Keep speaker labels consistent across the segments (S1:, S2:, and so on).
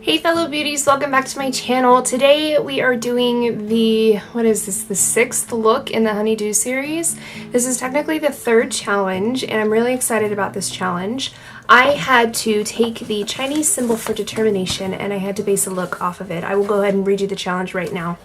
S1: Hey fellow beauties, welcome back to my channel. Today we are doing the sixth look in the Honeydew series. This is technically the third challenge and I'm really excited about this challenge. I had to take the Chinese symbol for determination and I had to base a look off of it. I will go ahead and read you the challenge right now.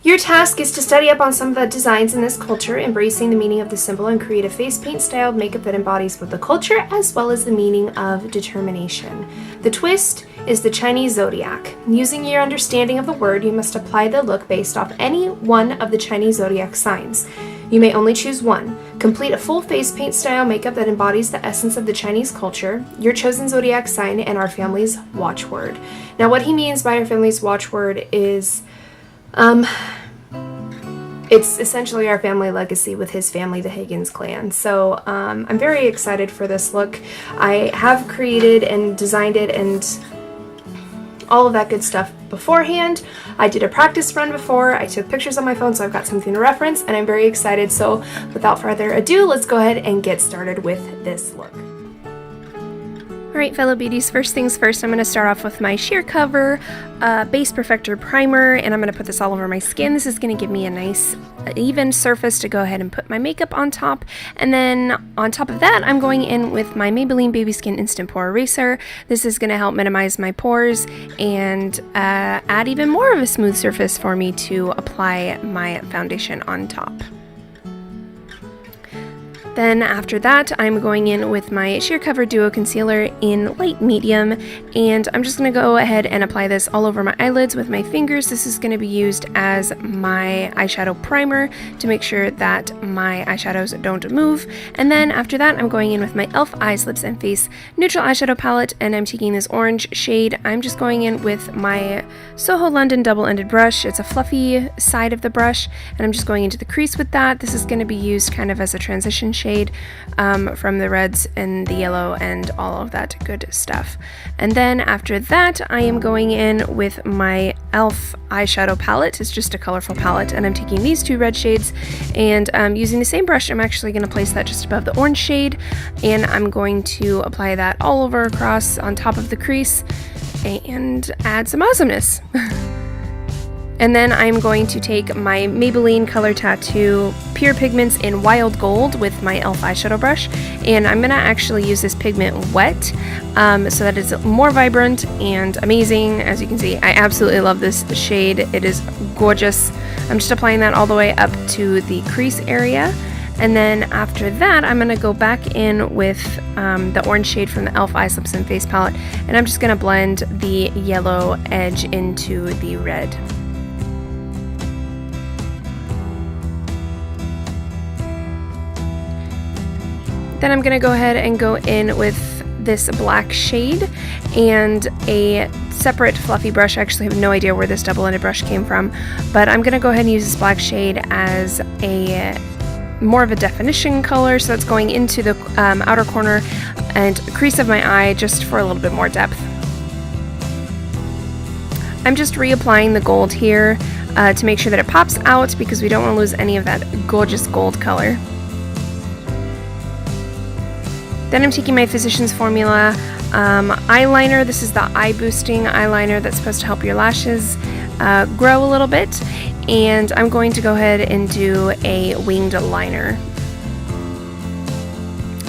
S1: Your task is to study up on some of the designs in this culture, embracing the meaning of the symbol, and create a face paint styled makeup that embodies both the culture as well as the meaning of determination. The twist is the Chinese zodiac. Using your understanding of the word, you must apply the look based off any one of the Chinese zodiac signs. You may only choose one. Complete a full face paint style makeup that embodies the essence of the Chinese culture, your chosen zodiac sign, and our family's watchword. Now what he means by our family's watchword is it's essentially our family legacy with his family, the Higgins clan. So I'm very excited for this look. I have created and designed it and all of that good stuff beforehand. I did a practice run before. I took pictures on my phone, so I've got something to reference, and I'm very excited. So without further ado, let's go ahead and get started with this look. Alright fellow beauties, first things first, I'm going to start off with my sheer cover base perfector primer, and I'm going to put this all over my skin. This is going to give me a nice even surface to go ahead and put my makeup on top, and then on top of that I'm going in with my Maybelline Baby Skin Instant Pore Eraser. This is going to help minimize my pores and add even more of a smooth surface for me to apply my foundation on top. Then after that, I'm going in with my Sheer Cover Duo Concealer in light medium, and I'm just going to go ahead and apply this all over my eyelids with my fingers. This is going to be used as my eyeshadow primer to make sure that my eyeshadows don't move. And then after that, I'm going in with my e.l.f. Eyes, Lips, and Face Neutral Eyeshadow Palette, and I'm taking this orange shade. I'm just going in with my Soho London Double-Ended Brush. It's a fluffy side of the brush, and I'm just going into the crease with that. This is going to be used kind of as a transition shade from the reds and the yellow and all of that good stuff. And then after that, I am going in with my e.l.f. eyeshadow palette. It's just a colorful palette, and I'm taking these two red shades, and using the same brush, I'm actually going to place that just above the orange shade, and I'm going to apply that all over across on top of the crease and add some awesomeness. And then I'm going to take my Maybelline Color Tattoo Pure Pigments in Wild Gold with my e.l.f. eyeshadow brush, and I'm going to actually use this pigment wet so that it's more vibrant and amazing. As you can see, I absolutely love this shade. It is gorgeous. I'm just applying that all the way up to the crease area. And then after that, I'm going to go back in with the orange shade from the e.l.f. Eyes, Lips, and Face palette, and I'm just going to blend the yellow edge into the red. Then I'm going to go ahead and go in with this black shade and a separate fluffy brush. I actually have no idea where this double-ended brush came from, but I'm going to go ahead and use this black shade as a more of a definition color, so that's going into the outer corner and crease of my eye just for a little bit more depth. I'm just reapplying the gold here to make sure that it pops out because we don't want to lose any of that gorgeous gold color. Then I'm taking my Physicians Formula eyeliner. This is the eye boosting eyeliner that's supposed to help your lashes grow a little bit. And I'm going to go ahead and do a winged liner.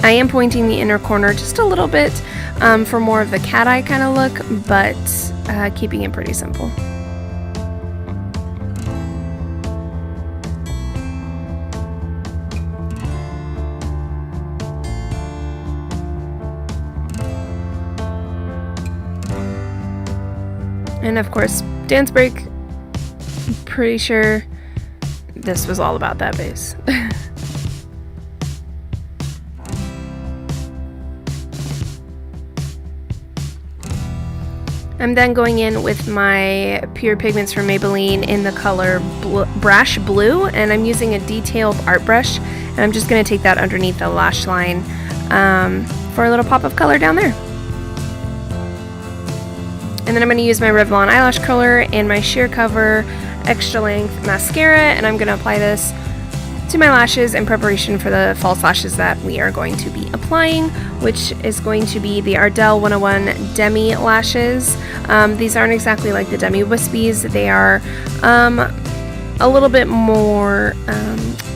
S1: I am pointing the inner corner just a little bit for more of the cat eye kind of look, but keeping it pretty simple. And of course, dance break. Pretty sure this was all about that base. I'm then going in with my Pure Pigments from Maybelline in the color Brash Blue, and I'm using a detailed art brush, and I'm just going to take that underneath the lash line for a little pop of color down there. And then I'm going to use my Revlon eyelash curler and my Sheer Cover extra length mascara, and I'm going to apply this to my lashes in preparation for the false lashes that we are going to be applying, which is going to be the Ardell 101 Demi lashes. These aren't exactly like the Demi Wispies. They are a little bit more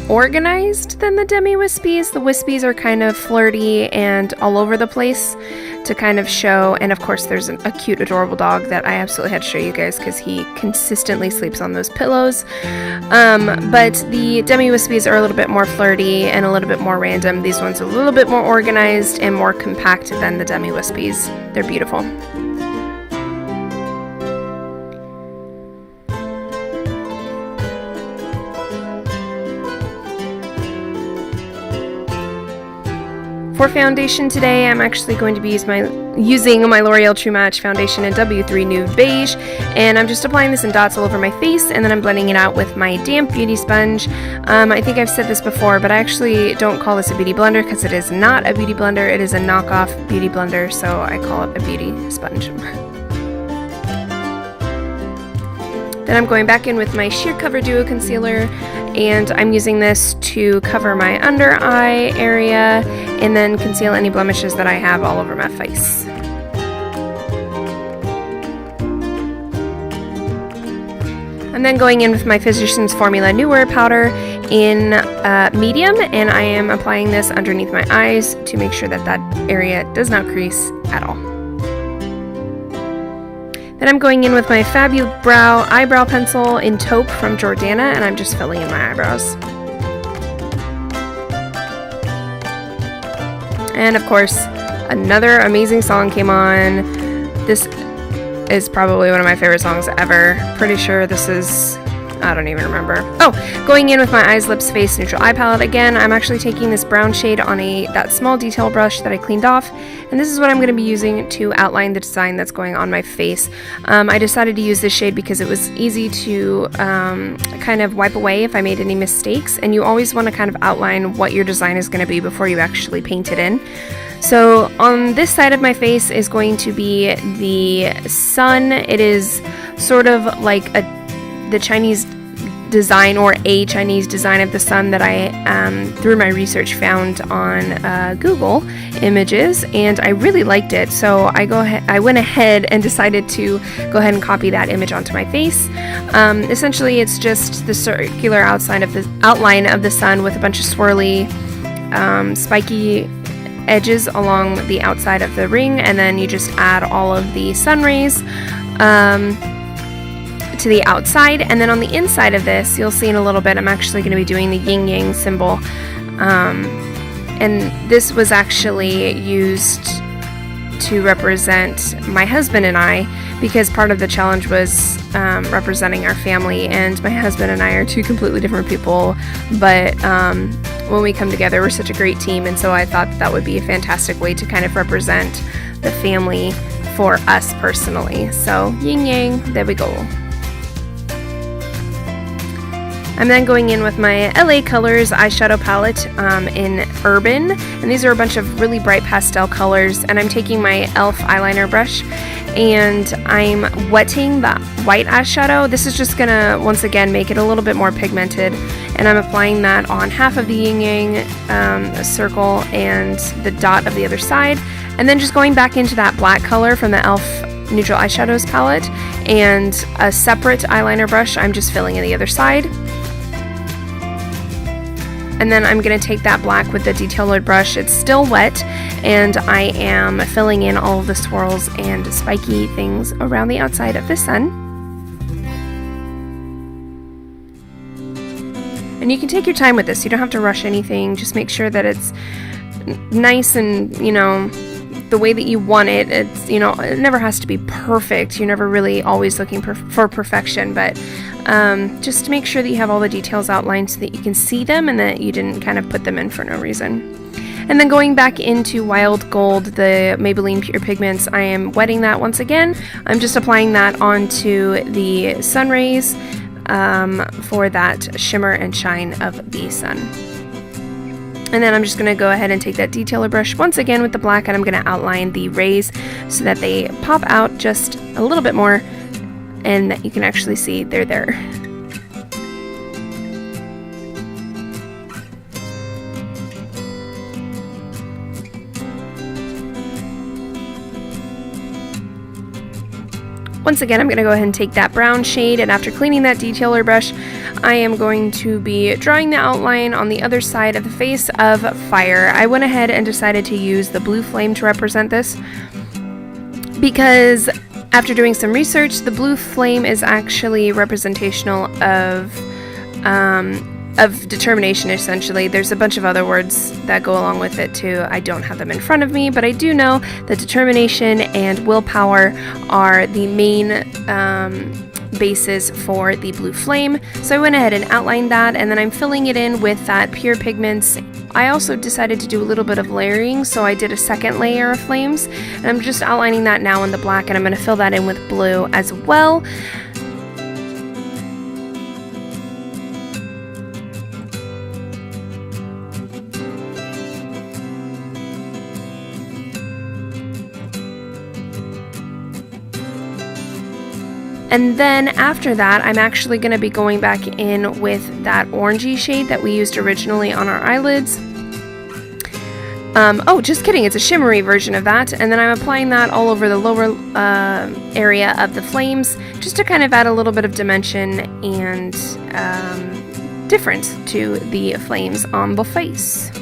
S1: organized than the Demi Wispies. The Wispies are kind of flirty and all over the place to kind of show, and of course there's a cute adorable dog that I absolutely had to show you guys because he consistently sleeps on those pillows. But the Demi Wispies are a little bit more flirty and a little bit more random. These ones are a little bit more organized and more compact than the Demi Wispies. They're beautiful. For foundation today, I'm actually going to be using my L'Oreal True Match foundation in W3 Nude Beige, and I'm just applying this in dots all over my face, and then I'm blending it out with my damp beauty sponge. I think I've said this before, but I actually don't call this a beauty blender because it is not a beauty blender. It is a knockoff beauty blender, so I call it a beauty sponge. Then I'm going back in with my Sheer Cover Duo Concealer, and I'm using this to cover my under eye area and then conceal any blemishes that I have all over my face. I'm then going in with my Physicians Formula New Wear powder in medium, and I am applying this underneath my eyes to make sure that that area does not crease at all. Then I'm going in with my Fabubrow eyebrow pencil in taupe from Jordana, and I'm just filling in my eyebrows. And of course, another amazing song came on. This is probably one of my favorite songs ever. Pretty sure this is, I don't even remember. Oh, going in with my Eyes, Lips, Face Neutral Eye Palette again. I'm actually taking this brown shade on that small detail brush that I cleaned off, and this is what I'm going to be using to outline the design that's going on my face. I decided to use this shade because it was easy to kind of wipe away if I made any mistakes, and you always want to kind of outline what your design is going to be before you actually paint it in. So on this side of my face is going to be the sun. It is sort of like the Chinese design, or a Chinese design of the sun that I, through my research, found on Google Images, and I really liked it. So I went ahead and decided to go ahead and copy that image onto my face. Essentially, it's just the circular outline of the sun with a bunch of swirly, spiky edges along the outside of the ring, and then you just add all of the sun rays to the outside, and then on the inside of this, you'll see in a little bit, I'm actually going to be doing the yin yang symbol, and this was actually used to represent my husband and I, because part of the challenge was representing our family, and my husband and I are two completely different people, but when we come together, we're such a great team, and so I thought that would be a fantastic way to kind of represent the family for us personally. So yin yang, there we go. I'm then going in with my LA Colors eyeshadow palette in Urban, and these are a bunch of really bright pastel colors, and I'm taking my e.l.f. eyeliner brush and I'm wetting the white eyeshadow. This is just gonna, once again, make it a little bit more pigmented, and I'm applying that on half of the yin yang circle and the dot of the other side, and then just going back into that black color from the e.l.f. Neutral Eyeshadows palette, and a separate eyeliner brush, I'm just filling in the other side. And then I'm going to take that black with the detailer brush. It's still wet, and I am filling in all of the swirls and spiky things around the outside of the sun. And you can take your time with this. You don't have to rush anything. Just make sure that it's nice and, you know, the way that you want it. It's, you know, it never has to be perfect. You're never really always looking for perfection, but just to make sure that you have all the details outlined so that you can see them and that you didn't kind of put them in for no reason. And then going back into Wild Gold, the Maybelline Pure Pigments, I am wetting that once again. I'm just applying that onto the sun rays for that shimmer and shine of the sun. And then I'm just going to go ahead and take that detailer brush once again with the black, and I'm going to outline the rays so that they pop out just a little bit more and that you can actually see they're there. Once again, I'm going to go ahead and take that brown shade, and after cleaning that detailer brush, I am going to be drawing the outline on the other side of the face of Fire. I went ahead and decided to use the blue flame to represent this because after doing some research, the blue flame is actually representational of determination, essentially. There's a bunch of other words that go along with it too. I don't have them in front of me, but I do know that determination and willpower are the main bases for the blue flame. So I went ahead and outlined that, and then I'm filling it in with that pure pigments. I also decided to do a little bit of layering, so I did a second layer of flames, and I'm just outlining that now in the black, and I'm going to fill that in with blue as well. And then after that, I'm actually going to be going back in with that orangey shade that we used originally on our eyelids. Oh, just kidding, it's a shimmery version of that. And then I'm applying that all over the lower area of the flames, just to kind of add a little bit of dimension and difference to the flames on the face.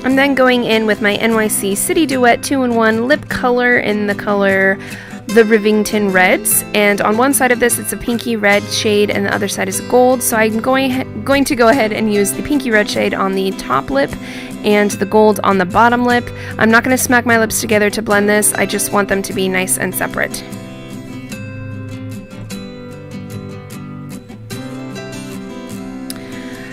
S1: I'm then going in with my NYC City Duet 2-in-1 lip color in the color the Rivington Reds, and on one side of this it's a pinky red shade and the other side is gold, so I'm going to go ahead and use the pinky red shade on the top lip and the gold on the bottom lip. I'm not going to smack my lips together to blend this, I just want them to be nice and separate.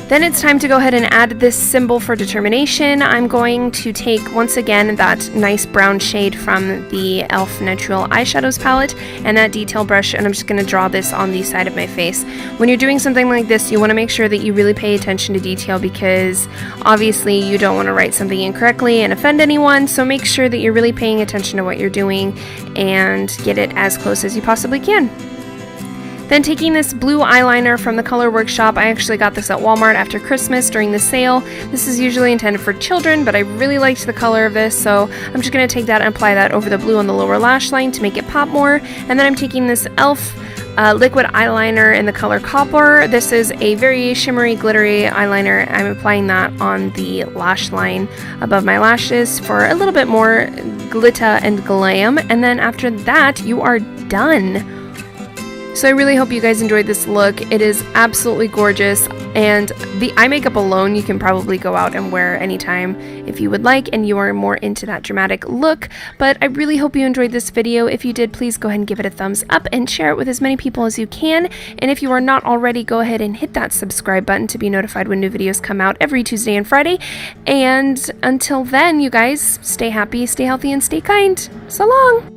S1: Then it's time to go ahead and add this symbol for determination. I'm going to take, once again, that nice brown shade from the e.l.f. Natural Eyeshadows palette and that detail brush, and I'm just going to draw this on the side of my face. When you're doing something like this, you want to make sure that you really pay attention to detail, because obviously you don't want to write something incorrectly and offend anyone, so make sure that you're really paying attention to what you're doing and get it as close as you possibly can. Then taking this blue eyeliner from the Color Workshop, I actually got this at Walmart after Christmas during the sale. This is usually intended for children, but I really liked the color of this, so I'm just going to take that and apply that over the blue on the lower lash line to make it pop more. And then I'm taking this e.l.f. Liquid eyeliner in the color Copper. This is a very shimmery, glittery eyeliner. I'm applying that on the lash line above my lashes for a little bit more glitter and glam. And then after that, you are done. So I really hope you guys enjoyed this look. It is absolutely gorgeous, and the eye makeup alone you can probably go out and wear anytime if you would like and you are more into that dramatic look. But I really hope you enjoyed this video. If you did, please go ahead and give it a thumbs up and share it with as many people as you can. And if you are not already, go ahead and hit that subscribe button to be notified when new videos come out every Tuesday and Friday. And until then, you guys, stay happy, stay healthy, and stay kind. So long!